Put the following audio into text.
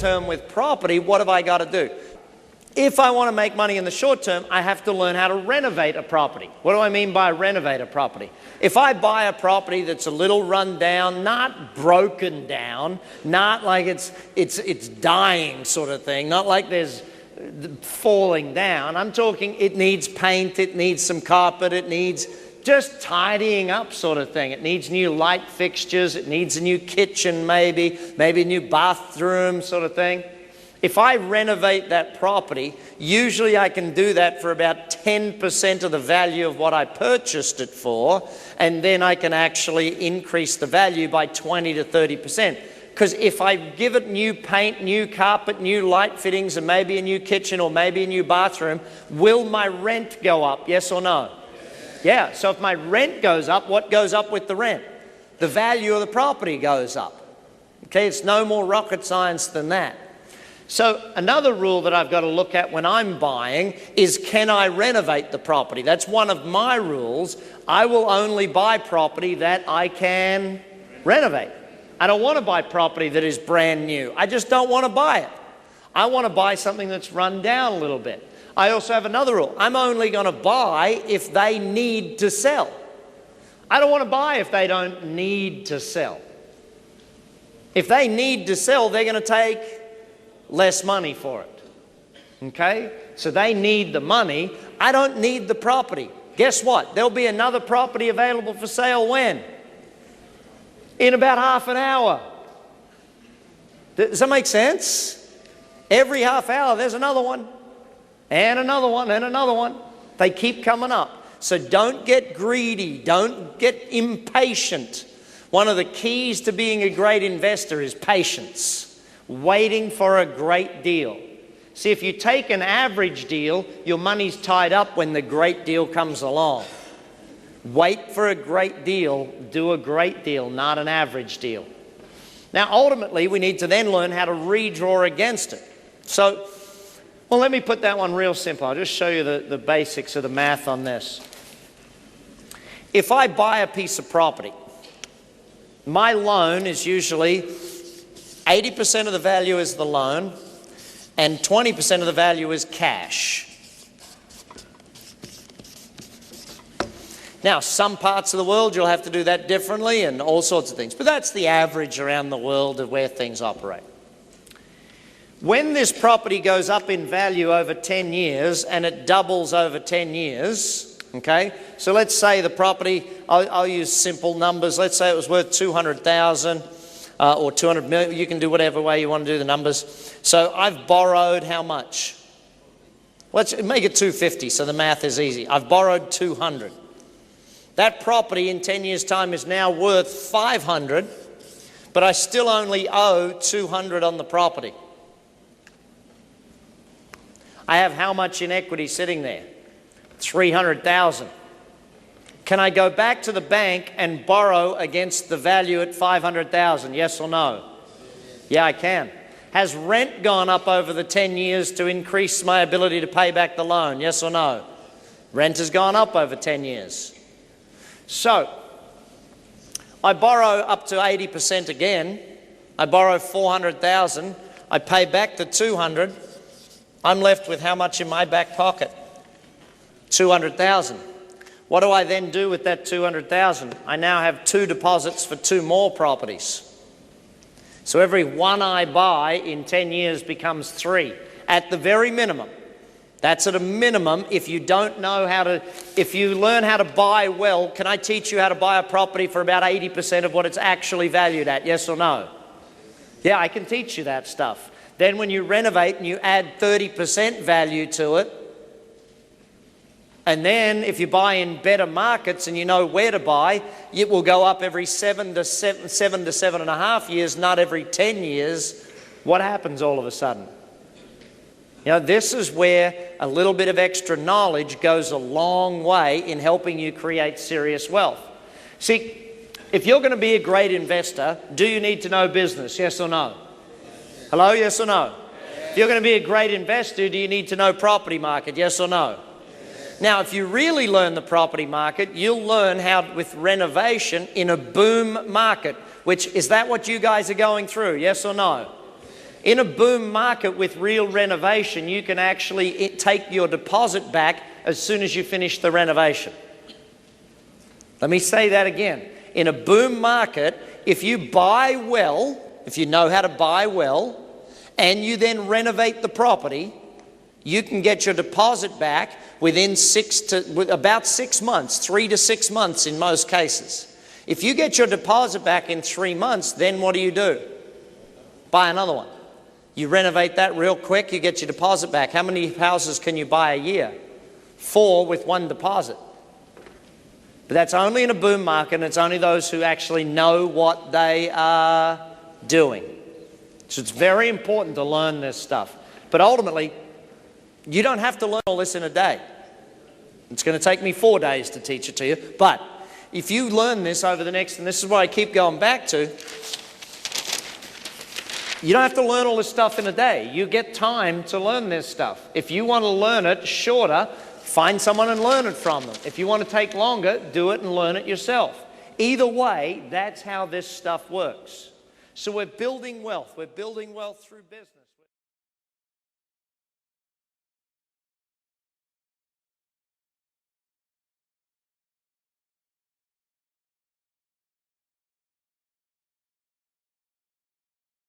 term with property, what have I got to do? If I want to make money in the short term, I have to learn how to renovate a property. What do I mean by renovate a property? If I buy a property that's a little run down, not broken down, not like it's dying sort of thing, not like there's falling down. I'm talking it needs paint, it needs some carpet, it needs just tidying up sort of thing. It needs new light fixtures, it needs a new kitchen maybe a new bathroom sort of thing. If I renovate that property, usually I can do that for about 10% of the value of what I purchased it for, and then I can actually increase the value by 20 to 30%. Because if I give it new paint, new carpet, new light fittings, and maybe a new kitchen or maybe a new bathroom, will my rent go up, yes or no? Yeah, so if my rent goes up, what goes up with the rent? The value of the property goes up. Okay, it's no more rocket science than that. So another rule that I've got to look at when I'm buying is, can I renovate the property? That's one of my rules. I will only buy property that I can renovate. I don't want to buy property that is brand new. I just don't want to buy it. I want to buy something that's run down a little bit. I also have another rule. I'm only going to buy if they need to sell. I don't want to buy if they don't need to sell. If they need to sell, they're going to take less money for it. Okay? So they need the money. I don't need the property. Guess what? There'll be another property available for sale when? In about half an hour. Does that make sense? Every half hour there's another one. And another one, and another one. They keep coming up. So don't get greedy. Don't get impatient. One of the keys to being a great investor is patience. Waiting for a great deal. See, if you take an average deal, your money's tied up when the great deal comes along. Wait for a great deal, do a great deal, not an average deal. Now, ultimately, we need to then learn how to redraw against it. So, well, let me put that one real simple. I'll just show you the basics of the math on this. If I buy a piece of property, my loan is usually 80% of the value is the loan, and 20% of the value is cash. Now, some parts of the world you'll have to do that differently and all sorts of things, but that's the average around the world of where things operate. When this property goes up in value over 10 years and it doubles over 10 years, okay, so let's say the property, I'll use simple numbers, let's say it was worth 200,000. Or 200 million, you can do whatever way you want to do the numbers. So I've borrowed how much? Let's make it 250 so the math is easy. I've borrowed 200. That property in 10 years' time is now worth 500, but I still only owe 200 on the property. I have how much in equity sitting there? 300,000. Can I go back to the bank and borrow against the value at 500,000? Yes or no? Yeah, I can. Has rent gone up over the 10 years to increase my ability to pay back the loan? Yes or no? Rent has gone up over 10 years. So, I borrow up to 80% again. I borrow 400,000. I pay back the 200. I'm left with how much in my back pocket? 200,000. What do I then do with that 200,000? I now have 2 deposits for 2 more properties. So every one I buy in 10 years becomes 3 at the very minimum. That's at a minimum. If you don't know how to, if you learn how to buy well, can I teach you how to buy a property for about 80% of what it's actually valued at? Yes or no? Yeah, I can teach you that stuff. Then when you renovate and you add 30% value to it, and then if you buy in better markets and you know where to buy, it will go up every 7 to 7.5 years, not every 10 years. What happens all of a sudden? You know, this is where a little bit of extra knowledge goes a long way in helping you create serious wealth. See, if you're going to be a great investor, do you need to know business? Yes or no? Hello, yes or no? If you're going to be a great investor, do you need to know property market? Yes or no? Now, if you really learn the property market, you'll learn how with renovation in a boom market, which is that what you guys are going through? Yes or no? In a boom market with real renovation, you can actually take your deposit back as soon as you finish the renovation. Let me say that again. In a boom market, if you buy well, if you know how to buy well, and you then renovate the property, you can get your deposit back within about 6 months, 3 to 6 months in most cases. If you get your deposit back in 3 months, then what do? Buy another one. You renovate that real quick, you get your deposit back. How many houses can you buy a year? 4 with 1 deposit. But that's only in a boom market, and it's only those who actually know what they are doing. So it's very important to learn this stuff. But ultimately, you don't have to learn all this in a day. It's going to take me 4 days to teach it to you. But if you learn this over the next, and this is what I keep going back to, you don't have to learn all this stuff in a day. You get time to learn this stuff. If you want to learn it shorter, find someone and learn it from them. If you want to take longer, do it and learn it yourself. Either way, that's how this stuff works. So we're building wealth. We're building wealth through business.